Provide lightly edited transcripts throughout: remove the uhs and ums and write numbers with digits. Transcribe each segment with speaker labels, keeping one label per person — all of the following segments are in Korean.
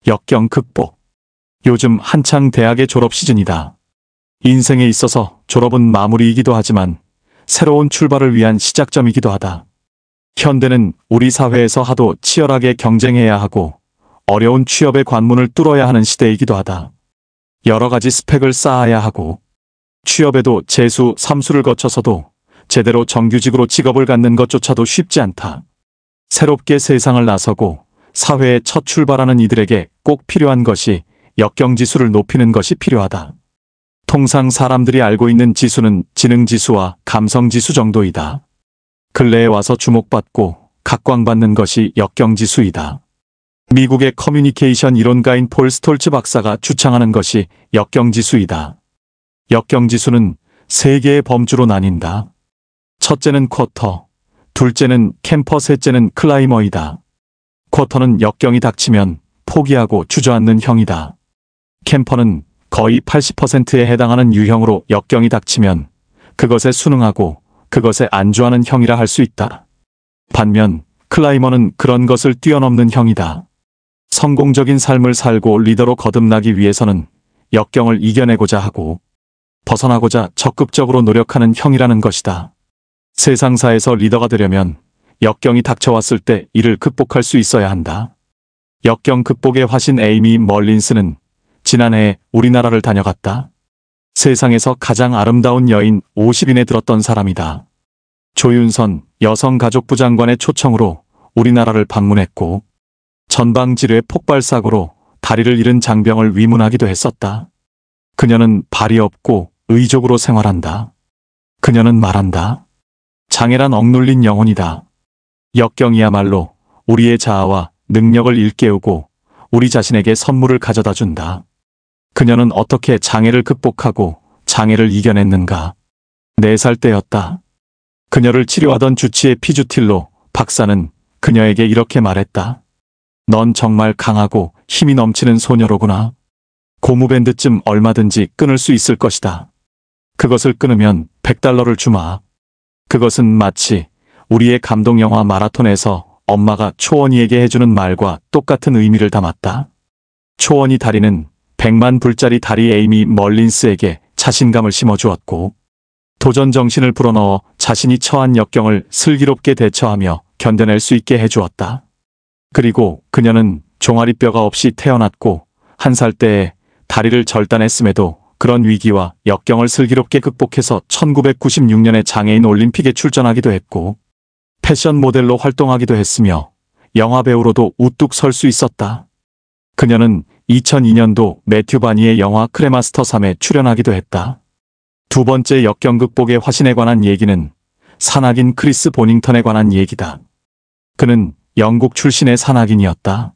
Speaker 1: 역경 극복. 요즘 한창 대학의 졸업 시즌이다. 인생에 있어서 졸업은 마무리이기도 하지만 새로운 출발을 위한 시작점이기도 하다. 현대는 우리 사회에서 하도 치열하게 경쟁해야 하고 어려운 취업의 관문을 뚫어야 하는 시대이기도 하다. 여러 가지 스펙을 쌓아야 하고 취업에도 재수, 삼수를 거쳐서도 제대로 정규직으로 직업을 갖는 것조차도 쉽지 않다. 새롭게 세상을 나서고 사회에 첫 출발하는 이들에게 꼭 필요한 것이 역경지수를 높이는 것이 필요하다. 통상 사람들이 알고 있는 지수는 지능지수와 감성지수 정도이다. 근래에 와서 주목받고 각광받는 것이 역경지수이다. 미국의 커뮤니케이션 이론가인 폴 스톨츠 박사가 주창하는 것이 역경지수이다. 역경지수는 세 개의 범주로 나뉜다. 첫째는 쿼터, 둘째는 캠퍼, 셋째는 클라이머이다. 쿼터는 역경이 닥치면 포기하고 주저앉는 형이다. 캠퍼는 거의 80%에 해당하는 유형으로 역경이 닥치면 그것에 순응하고 그것에 안주하는 형이라 할 수 있다. 반면 클라이머는 그런 것을 뛰어넘는 형이다. 성공적인 삶을 살고 리더로 거듭나기 위해서는 역경을 이겨내고자 하고 벗어나고자 적극적으로 노력하는 형이라는 것이다. 세상사에서 리더가 되려면 역경이 닥쳐왔을 때 이를 극복할 수 있어야 한다. 역경 극복의 화신 에이미 멀린스는 지난해에 우리나라를 다녀갔다. 세상에서 가장 아름다운 여인 50인에 들었던 사람이다. 조윤선 여성가족부 장관의 초청으로 우리나라를 방문했고 전방질의 폭발사고로 다리를 잃은 장병을 위문하기도 했었다. 그녀는 발이 없고 의족으로 생활한다. 그녀는 말한다. 장애란 억눌린 영혼이다. 역경이야말로 우리의 자아와 능력을 일깨우고 우리 자신에게 선물을 가져다 준다. 그녀는 어떻게 장애를 극복하고 장애를 이겨냈는가? 4살 때였다. 그녀를 치료하던 주치의 피주틸로 박사는 그녀에게 이렇게 말했다. 넌 정말 강하고 힘이 넘치는 소녀로구나. 고무밴드쯤 얼마든지 끊을 수 있을 것이다. 그것을 끊으면 $100를 주마. 그것은 마치 우리의 감동영화 마라톤에서 엄마가 초원이에게 해주는 말과 똑같은 의미를 담았다. 초원이 다리는 100만 불짜리 다리 에이미 멀린스에게 자신감을 심어주었고 도전 정신을 불어넣어 자신이 처한 역경을 슬기롭게 대처하며 견뎌낼 수 있게 해주었다. 그리고 그녀는 종아리뼈가 없이 태어났고 1살 때에 다리를 절단했음에도 그런 위기와 역경을 슬기롭게 극복해서 1996년에 장애인 올림픽에 출전하기도 했고 패션 모델로 활동하기도 했으며 영화배우로도 우뚝 설 수 있었다. 그녀는 2002년도 매튜 바니의 영화 크레마스터 3에 출연하기도 했다. 두 번째 역경 극복의 화신에 관한 얘기는 산악인 크리스 보닝턴에 관한 얘기다. 그는 영국 출신의 산악인이었다.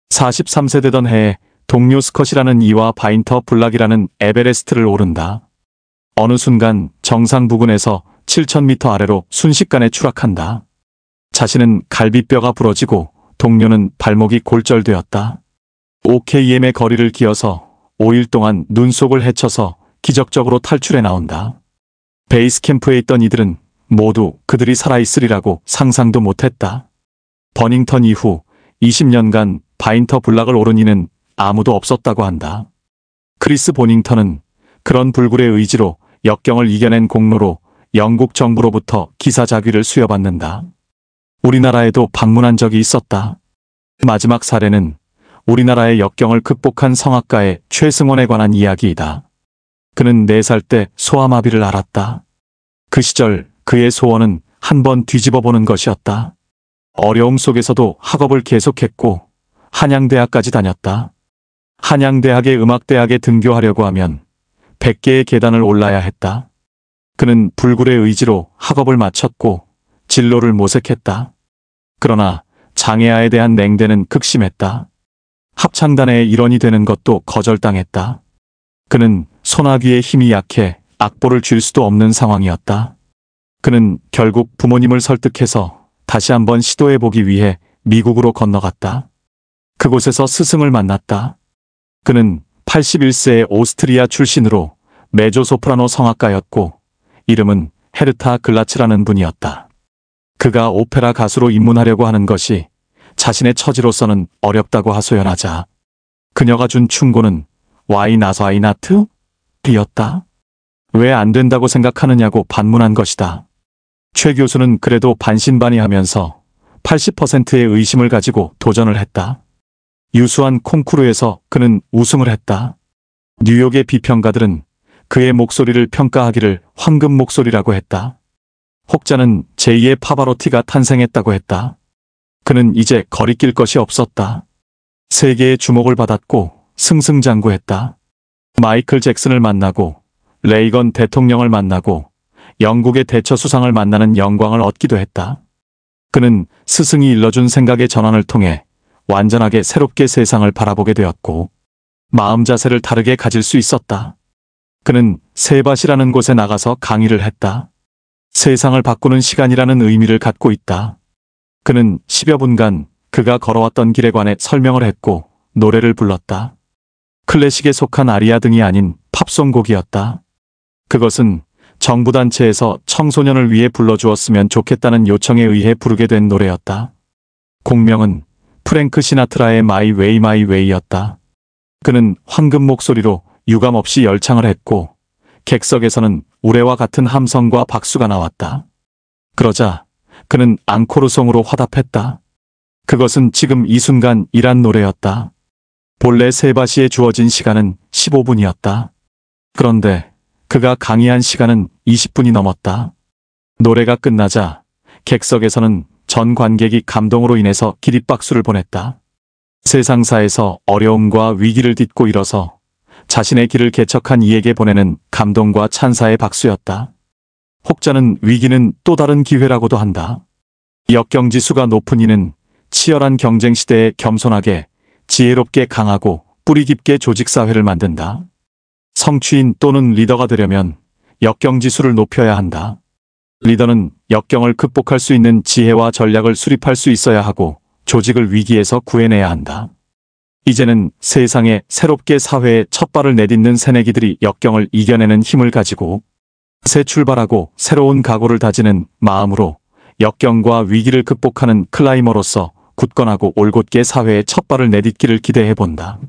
Speaker 1: 43세 되던 해에 동료 스컷이라는 이와 바인터 블락이라는 에베레스트를 오른다. 어느 순간 정상 부근에서 7,000m 아래로 순식간에 추락한다. 자신은 갈비뼈가 부러지고 동료는 발목이 골절되었다. OKM의 거리를 기어서 5일 동안 눈 속을 헤쳐서 기적적으로 탈출해 나온다. 베이스 캠프에 있던 이들은 모두 그들이 살아있으리라고 상상도 못했다. 버닝턴 이후 20년간 바인터 블락을 오른 이는 아무도 없었다고 한다. 크리스 보닝턴은 그런 불굴의 의지로 역경을 이겨낸 공로로 영국 정부로부터 기사자귀를 수여받는다. 우리나라에도 방문한 적이 있었다. 마지막 사례는 우리나라의 역경을 극복한 성악가의 최승원에 관한 이야기이다. 그는 4살 때 소아마비를 앓았다. 그 시절 그의 소원은 한번 뒤집어보는 것이었다. 어려움 속에서도 학업을 계속했고 한양대학까지 다녔다. 한양대학의 음악대학에 등교하려고 하면 100개의 계단을 올라야 했다. 그는 불굴의 의지로 학업을 마쳤고 진로를 모색했다. 그러나 장애아에 대한 냉대는 극심했다. 합창단의 일원이 되는 것도 거절당했다. 그는 소나귀의 힘이 약해 악보를 쥘 수도 없는 상황이었다. 그는 결국 부모님을 설득해서 다시 한번 시도해보기 위해 미국으로 건너갔다. 그곳에서 스승을 만났다. 그는 81세의 오스트리아 출신으로 메조소프라노 성악가였고 이름은 헤르타 글라츠라는 분이었다. 그가 오페라 가수로 입문하려고 하는 것이 자신의 처지로서는 어렵다고 하소연하자 그녀가 준 충고는 Why not, why not? 이었다. 왜 안 된다고 생각하느냐고 반문한 것이다. 최 교수는 그래도 반신반의하면서 80%의 의심을 가지고 도전을 했다. 유수한 콩쿠르에서 그는 우승을 했다. 뉴욕의 비평가들은 그의 목소리를 평가하기를 황금 목소리라고 했다. 혹자는 제2의 파바로티가 탄생했다고 했다. 그는 이제 거리낄 것이 없었다. 세계의 주목을 받았고 승승장구했다. 마이클 잭슨을 만나고 레이건 대통령을 만나고 영국의 대처 수상을 만나는 영광을 얻기도 했다. 그는 스승이 일러준 생각의 전환을 통해 완전하게 새롭게 세상을 바라보게 되었고 마음 자세를 다르게 가질 수 있었다. 그는 세밭이라는 곳에 나가서 강의를 했다. 세상을 바꾸는 시간이라는 의미를 갖고 있다. 그는 10여 분간 그가 걸어왔던 길에 관해 설명을 했고 노래를 불렀다. 클래식에 속한 아리아 등이 아닌 팝송곡이었다. 그것은 정부단체에서 청소년을 위해 불러주었으면 좋겠다는 요청에 의해 부르게 된 노래였다. 곡명은 프랭크 시나트라의 마이 웨이 마이 웨이였다. 그는 황금 목소리로 유감없이 열창을 했고 객석에서는 우레와 같은 함성과 박수가 나왔다. 그러자 그는 앙코르송으로 화답했다. 그것은 지금 이 순간이란 노래였다. 본래 세바시에 주어진 시간은 15분이었다. 그런데 그가 강의한 시간은 20분이 넘었다. 노래가 끝나자 객석에서는 전 관객이 감동으로 인해서 기립박수를 보냈다. 세상사에서 어려움과 위기를 딛고 일어서 자신의 길을 개척한 이에게 보내는 감동과 찬사의 박수였다. 혹자는 위기는 또 다른 기회라고도 한다. 역경지수가 높은 이는 치열한 경쟁 시대에 겸손하게 지혜롭게 강하고 뿌리 깊게 조직사회를 만든다. 성취인 또는 리더가 되려면 역경지수를 높여야 한다. 리더는 역경을 극복할 수 있는 지혜와 전략을 수립할 수 있어야 하고 조직을 위기에서 구해내야 한다. 이제는 세상에 새롭게 사회에 첫 발을 내딛는 새내기들이 역경을 이겨내는 힘을 가지고 새 출발하고 새로운 각오를 다지는 마음으로 역경과 위기를 극복하는 클라이머로서 굳건하고 올곧게 사회에 첫 발을 내딛기를 기대해본다.